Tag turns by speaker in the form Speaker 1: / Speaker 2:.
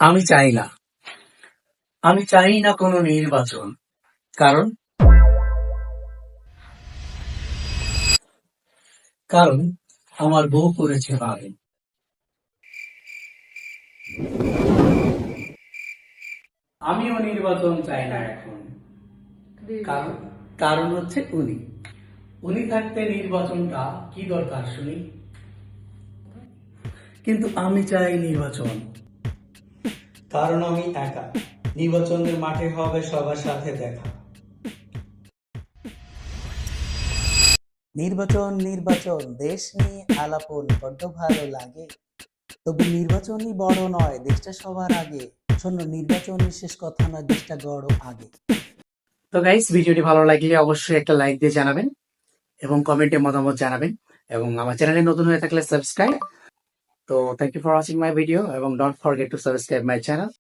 Speaker 1: আমি চাই না। আমি চাই না কোনো নির্বাচন। কারণ কারণ আমার বউ করেছে বারণ। আমিও নির্বাচন চাই না এখন। কারণ কারণ হচ্ছে উনি থাকতে নির্বাচনটা কি দরকার শুনি। কিন্তু আমি চাই নির্বাচন।
Speaker 2: কারণ আমি একা, নির্বাচনের মাঠে হবে সবার সাথে দেখা।
Speaker 3: নির্বাচন নির্বাচন দেশ নিয়ে আলাপন বড্ড ভালো লাগে, তবে নির্বাচনই বড় নয়, দেশটা সবার আগে। শোনো, নির্বাচনই শেষ কথা নয়, দেশটা গড় আগে।
Speaker 1: তো গাইস, ভিডিওটি ভালো লাগলে অবশ্যই একটা লাইক দিয়ে জানাবেন এবং কমেন্টে মতামত জানাবেন এবং আমার চ্যানেলে নতুন হয়ে থাকলে সাবস্ক্রাইব। তো thank you for watching my video এবং don't forget to subscribe my channel.